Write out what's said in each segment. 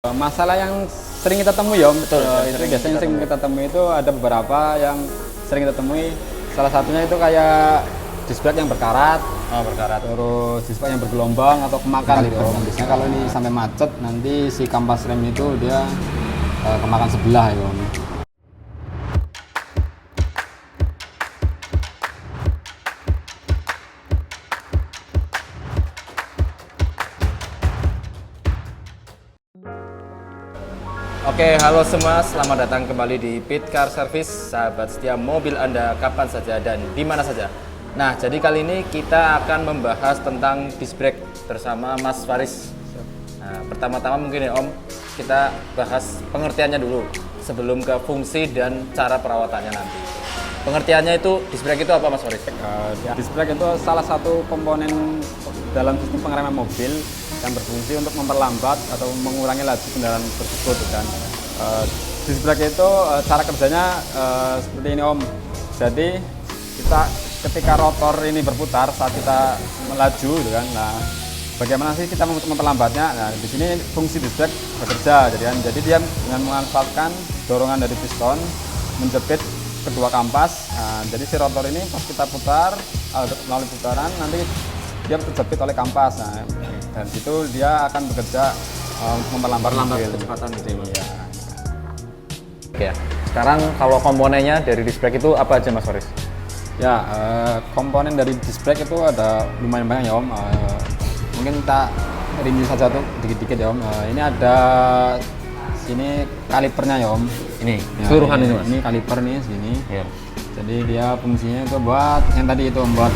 Masalah yang sering kita temui ya, Betul, itu biasanya sering kita temui itu ada beberapa yang sering kita temui. Salah satunya itu kayak display yang berkarat, terus display yang bergelombang atau kemakan gitu. Biasanya kalau ini sampai macet, nanti si kampas rem itu dia kemakan sebelah ya. Oke, halo semua, selamat datang kembali di Pit Car Service, sahabat setia mobil Anda kapan saja dan di mana saja. Nah, jadi kali ini kita akan membahas tentang disc brake bersama Mas Faris. Nah, pertama-tama mungkin ya Om, kita bahas pengertiannya dulu sebelum ke fungsi dan cara perawatannya nanti. Pengertiannya itu disc brake itu apa Mas Faris? Disc brake itu salah satu komponen dalam sistem pengereman mobil yang berfungsi untuk memperlambat atau mengurangi laju kendaraan tersebut kan. Disc brake itu cara kerjanya seperti ini Om. Jadi kita ketika rotor ini berputar saat kita melaju gitu kan. Nah, bagaimana sih kita memperlambatnya? Nah, di sini fungsi disc brake bekerja jadi dia dengan memanfaatkan dorongan dari piston menjepit kedua kampas. Nah, jadi si rotor ini pas kita putar melalui putaran nanti dia terjepit oleh kampas. Nah, dan itu dia akan bekerja untuk memperlambat kecepatan gitu ya. Oke ya. Sekarang kalau komponennya dari disc brake itu apa aja Mas Faris? Ya, komponen dari disc brake itu ada lumayan banyak ya Om. Mungkin kita rinci saja tuh dikit-dikit ya Om. Ini ada sini kalipernya ya Om. Ini Ya, keseluruhan ini Mas. Ini kaliper nih sini. Iya. Jadi dia fungsinya itu buat yang tadi itu membuat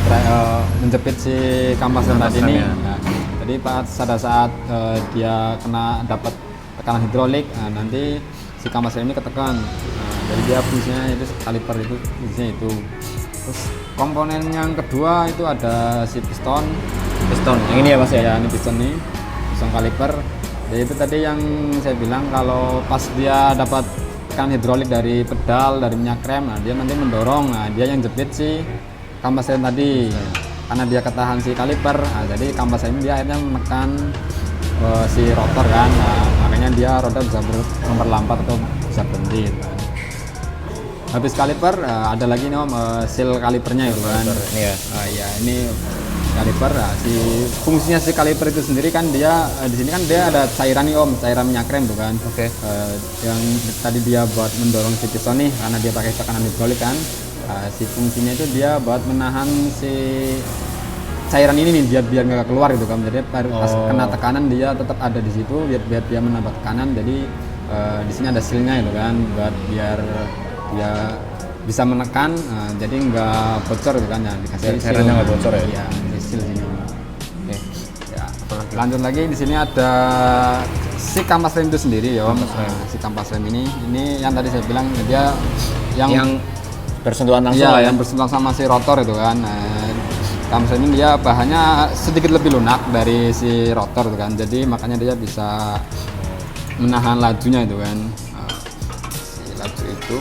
menjepit si kampas rem tadi ini. Nah, jadi pada saat dia dapat tekanan hidrolik, nanti si kampas rem ini ketekan. Nah, jadi dia fungsinya itu kaliper itu fungsinya itu. Terus komponen yang kedua itu ada si piston. Piston. Yang ini ya Mas ya? Ya, ini piston nih, piston kaliper. Jadi itu tadi yang saya bilang kalau pas dia dapat tekanan hidrolik dari pedal, dari minyak rem, nah dia nanti mendorong, nah dia yang jepit si kampas rem tadi. Karena dia ketahan si kaliper, nah jadi kampas rem dia akhirnya menekan si rotor kan, nah, makanya dia roda bisa memperlambat atau bisa berhenti. Kan. Habis kaliper ada lagi nih Om, seal kalipernya ya kan. Ini ya. Ya ini kaliper. Nah, si fungsinya si kaliper itu sendiri kan dia di sini kan dia ada cairan nih Om, cairan minyak rem tuh kan. Oke. Yang tadi dia buat mendorong si piston nih karena dia pakai tekanan hidrolik kan. Si fungsinya itu dia buat menahan si cairan ini nih biar nggak keluar gitu kan. Jadi pas kena tekanan dia tetap ada di situ biar dia menambah tekanan. Jadi di sini ada sealnya itu kan buat biar dia bisa menekan, jadi nggak bocor gitu kan ya, dikasih cairannya nggak bocor ya? Iya, seal sini. Oke. Ya, lanjut lagi di sini ada si kampas rem itu sendiri ya Om. Si kampas rem ini yang tadi saya bilang dia yang bersentuhan langsung iya, lah ya. yang bersentuhan sama si rotor itu kan. Kampas rem ini dia bahannya sedikit lebih lunak dari si rotor itu kan, jadi makanya dia bisa menahan lajunya itu kan. Si laju itu.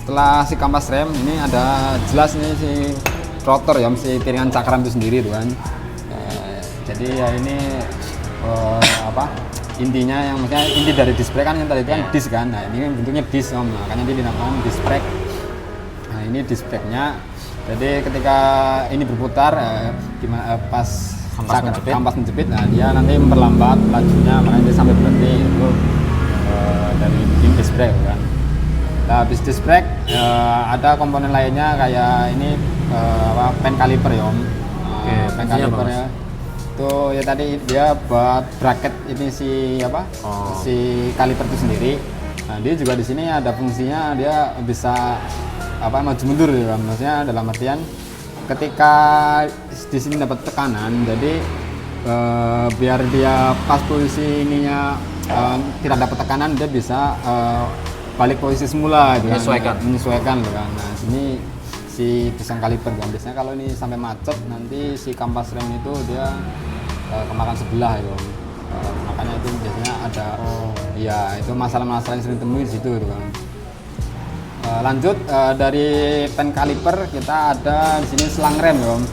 Setelah si kampas rem ini ada jelas nih si rotor ya, si piringan cakram itu sendiri tuh kan. Jadi ya ini intinya yang maksudnya inti dari disc brake kan yang tadi itu kan disc kan. Nah ini bentuknya disc Om, makanya dia dinamakan disc brake. Nah ini disc brake-nya. Jadi ketika ini berputar pas kampas menjepit, nah dia nanti memperlambat lajunya, makanya dia sampai berhenti itu dari bikin disc brake kan. Nah, habis disc brake ada komponen lainnya kayak ini pen kaliper ya Om. Pen kaliper ya. Itu ya tadi dia buat bracket ini si si kaliper itu sendiri. Nah, dia juga di sini ada fungsinya dia bisa maju mundur ya. Maksudnya dalam artian ketika di sini dapat tekanan, jadi biar dia pas posisi ininya tidak dapat tekanan, dia bisa balik posisi semula gitu kan, menyesuaikan gitu kan. Nah sini si piston kaliper kan biasanya kalau ini sampai macet nanti si kampas rem itu dia kemakan sebelah gitu. Makanya itu biasanya ada ya itu masalah-masalah yang sering temui di situ gitu kan. Lanjut dari pen kaliper kita ada di sini selang rem ya Om.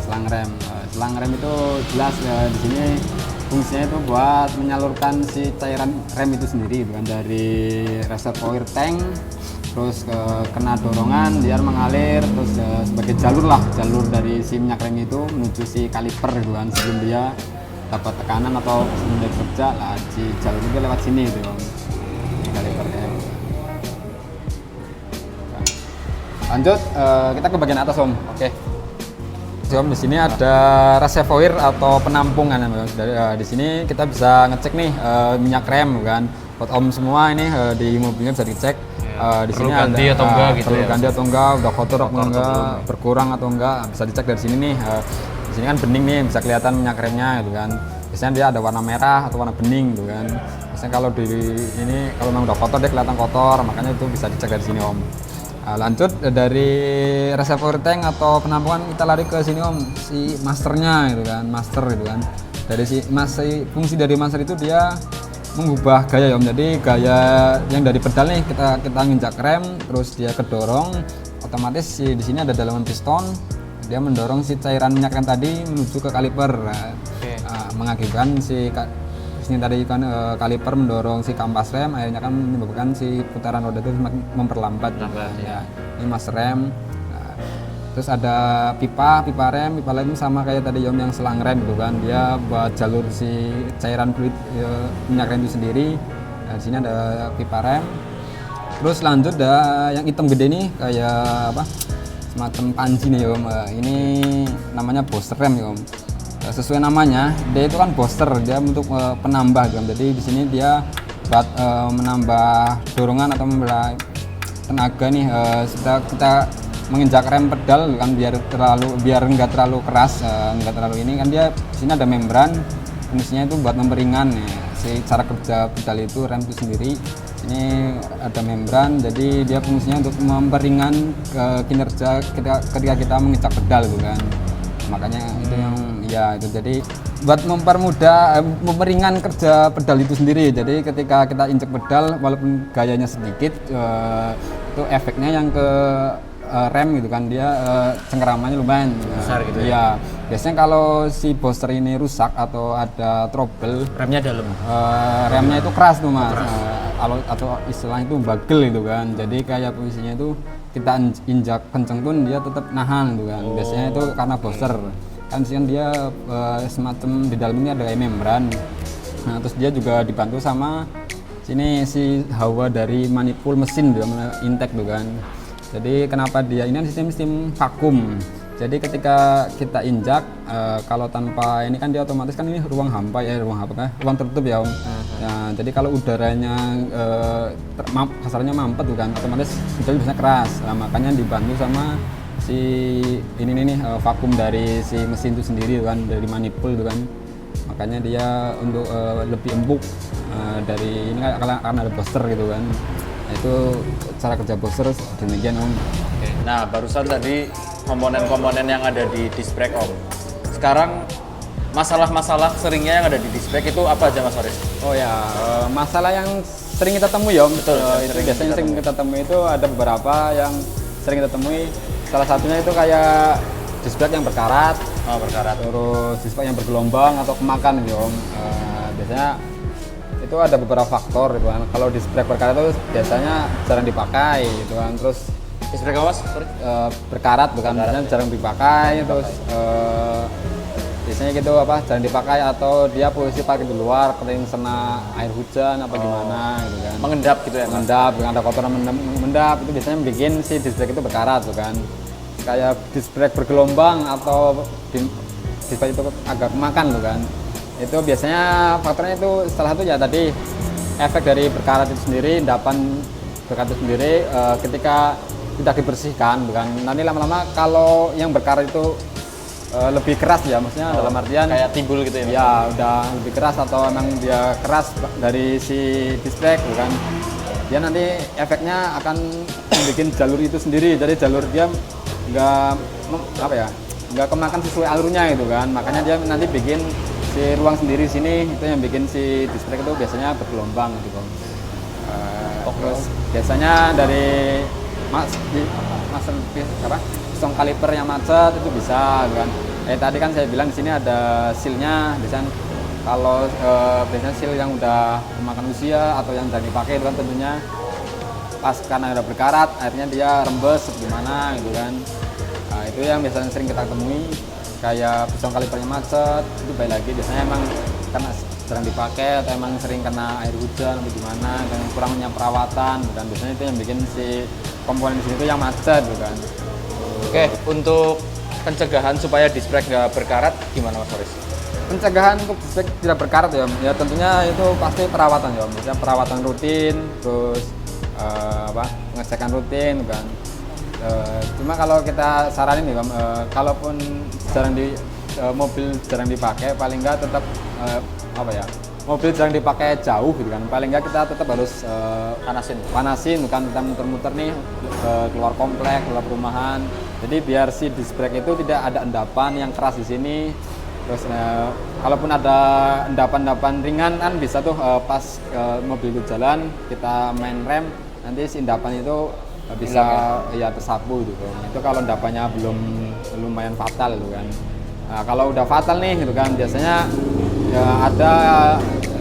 Selang rem. Nah, selang rem itu jelas ya di sini fungsinya itu buat menyalurkan si cairan rem itu sendiri gitu kan, dari reservoir tank terus kena dorongan biar mengalir, terus sebagai jalur dari si minyak rem itu menuju si kaliper gitu kan, sebelum dia dapat tekanan atau sebelum dia bekerja lah, si jalur itu lewat sini gitu kan, kalipernya. Lanjut, kita ke bagian atas Om. Oke. Om, di sini ada reservoir atau penampungan. Di sini kita bisa ngecek nih minyak rem kan. Buat Om semua ini di mobilnya bisa dicek. Di sini ganti ada atau enggak gitu perlu ya. ganti atau enggak, udah kotor atau enggak, berkurang atau enggak, bisa dicek dari sini nih. Di sini kan bening nih, bisa kelihatan minyak remnya gitu kan. Biasanya dia ada warna merah atau warna bening gitu kan. Biasanya kalau di ini kalau memang udah kotor dia kelihatan kotor, makanya itu bisa dicek dari sini Om. Lanjut dari reservoir tank atau penampungan kita lari ke sini Om, si masternya gitu kan, master gitu kan. Dari fungsi dari master itu dia mengubah gaya ya Om. Jadi gaya yang dari pedal nih kita nginjak rem terus dia kedorong, otomatis di sini ada dalaman piston, dia mendorong si cairan minyak rem tadi menuju ke kaliper. Mengakibatkan si ini tadi kan kaliper mendorong si kampas rem, akhirnya kan menyebabkan si putaran roda itu semakin memperlambat. Ya. Ini mas rem. Nah, terus ada pipa rem sama kayak tadi Om yang selang rem gitu kan, dia buat jalur si cairan fluid minyak rem itu sendiri. Nah, di sini ada pipa rem. Terus lanjut ada yang hitam gede nih kayak apa? Semacam panci nih Om. Ini namanya booster rem ya Om. Sesuai namanya, dia itu kan booster, dia untuk penambah gitu. Jadi di sini dia buat menambah dorongan atau memberi tenaga nih. Kita menginjak rem pedal kan biar nggak terlalu keras, nggak terlalu ini kan, dia di sini ada membran, fungsinya itu buat memperingan ya. Si cara kerja pedal itu rem itu sendiri. Ini ada membran, jadi dia fungsinya untuk memperingan kinerja ketika kita menginjak pedal gitu kan. Makanya itu yang ya itu, jadi buat memperingan kerja pedal itu sendiri. Jadi ketika kita injek pedal walaupun gayanya sedikit, itu efeknya yang ke rem gitu kan, dia cengkeramannya lumayan besar gitu ya. Ya biasanya kalau si booster ini rusak atau ada trouble, Remnya dalam. remnya itu keras tuh Mas. Atau istilahnya itu bagel gitu kan. Jadi kayak posisinya itu kita injak kenceng pun dia tetap nahan gitu kan. Biasanya itu karena booster kan dia semacam di dalam ini ada kayak membran. Nah, terus dia juga dibantu sama sini si hawa dari manipul mesin gitu, intake gitu kan. Jadi kenapa dia ini sistem vakum. Jadi ketika kita injak, kalau tanpa ini kan dia otomatis kan ini ruang hampa ya, ruang tertutup ya Om. Nah, jadi kalau udaranya kasarnya mampet tuh kan, otomatis udara bisa keras. Nah, makanya dibantu sama si ini nih vakum dari si mesin itu sendiri kan, dari manipul itu kan. Makanya dia untuk lebih empuk dari ini karena ada booster gitu kan. Nah, itu cara kerja booster demikian Om. Oke. Nah, barusan tadi komponen-komponen yang ada di disc brake Om. Sekarang masalah-masalah seringnya yang ada di disc brake itu apa aja Mas Faris? Oh ya, masalah yang sering kita temui ya Om. Betul, Itu biasanya sering kita temui itu ada beberapa yang sering kita temui. Salah satunya itu kayak disc brake yang berkarat. Oh, berkarat. Terus disc brake yang bergelombang atau kemakan gitu Om. Biasanya itu ada beberapa faktor gitu kan. Kalau disc brake berkarat itu biasanya jarang dipakai gitu kan. Terus Disc brake apa Mas? berkarat bukan, biasanya jarang dipakai. Terus biasanya gitu jarang dipakai atau dia posisi parkir di luar, kering kena air hujan apa gimana gitu kan. Mengendap gitu ya? Mengendap, ada kotoran mengendap, itu biasanya bikin si disc brake itu berkarat tuh kan. Kayak disc brake bergelombang atau disc brake itu agak kemakan tuh kan. Itu biasanya faktornya itu salah satu ya tadi efek dari berkarat itu sendiri, endapan berkarat itu sendiri ketika tidak dibersihkan bukan, nanti lama-lama kalau yang berkarat itu lebih keras ya, maksudnya dalam artian kayak timbul gitu ya? Ya udah lebih keras atau emang dia keras dari si disc brake bukan, dia nanti efeknya akan bikin jalur itu sendiri, jadi jalur dia nggak kemakan sesuai alurnya gitu kan, makanya dia nanti bikin si ruang sendiri sini, itu yang bikin si disc brake itu biasanya bergelombang gitu. Terus biasanya dari piston kaliper yang macet itu bisa kan. Tadi kan saya bilang di sini ada sealnya, biasanya Kalau biasanya seal yang udah memakan usia atau yang jarang dipakai itu kan tentunya pas karena udah berkarat akhirnya dia rembes gimana gitu kan. Nah, itu yang biasanya sering kita temui, kayak pisau kalipernya macet, itu baik lagi biasanya emang karena jarang dipakai atau emang sering kena air hujan atau gimana, dan kurangnya perawatan dan biasanya itu yang bikin si komponen di sini itu yang macet gitu kan. Oke, untuk pencegahan supaya disc brake nggak berkarat gimana Mas Faris? Pencegahan untuk disc brake tidak berkarat ya, ya tentunya itu pasti perawatan ya, misalnya perawatan rutin, terus pengecekan rutin kan. Cuma kalau kita saranin nih, kalaupun mobil jarang dipakai, paling nggak tetap mobil jarang dipakai jauh gitu kan, paling nggak kita tetap harus panasin kan, kita muter-muter nih keluar komplek, keluar perumahan, jadi biar si disc brake itu tidak ada endapan yang keras di sini. Terus kalaupun ada endapan-endapan ringan kan bisa tuh pas mobil itu jalan kita main rem, nanti si endapan itu bisa ya tersapu gitu. Itu kalau endapannya belum lumayan fatal gitu kan. Nah, kalau udah fatal nih gitu kan, biasanya ya ada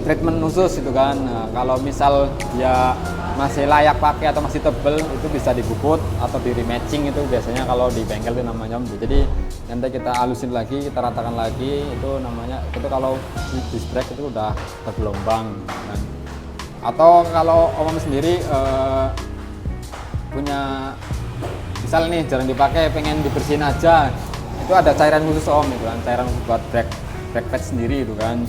treatment khusus gitu kan. Nah, kalau misal dia masih layak pakai atau masih tebel, itu bisa dibuput atau di rematching, itu biasanya kalau di bengkel itu namanya. Jadi nanti kita halusin lagi, kita ratakan lagi, itu namanya, itu kalau disc brake itu udah bergelombang kan. Atau kalau Om sendiri punya misal nih jarang dipakai, pengen dibersihin aja, itu ada cairan khusus Om gitu kan, cairan khusus buat brake pad sendiri itu kan.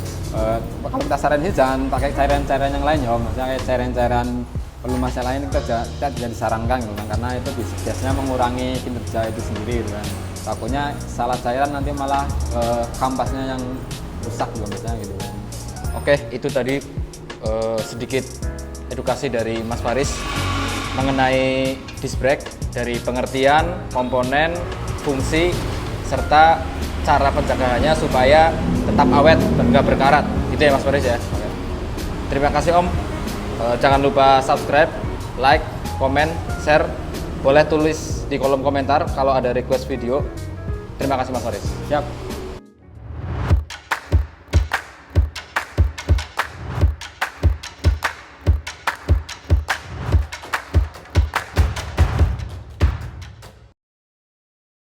Kalau kita saranin sih jangan pakai cairan-cairan yang lain ya Om, maksudnya kayak cairan-cairan pelumas yang lain kita tidak disarankan gitu kan, karena itu biasanya mengurangi kinerja itu sendiri gitu kan. Takutnya salah cairan nanti malah kampasnya yang rusak juga misalnya gitu kan. Oke, itu tadi sedikit edukasi dari Mas Faris mengenai disc brake, dari pengertian, komponen, fungsi, serta cara penjagaannya supaya tetap awet dan nggak berkarat. Gitu ya Mas Faris ya. Oke. Terima kasih Om. Jangan lupa subscribe, like, komen, share. Boleh tulis di kolom komentar kalau ada request video. Terima kasih Mas Faris. Siap.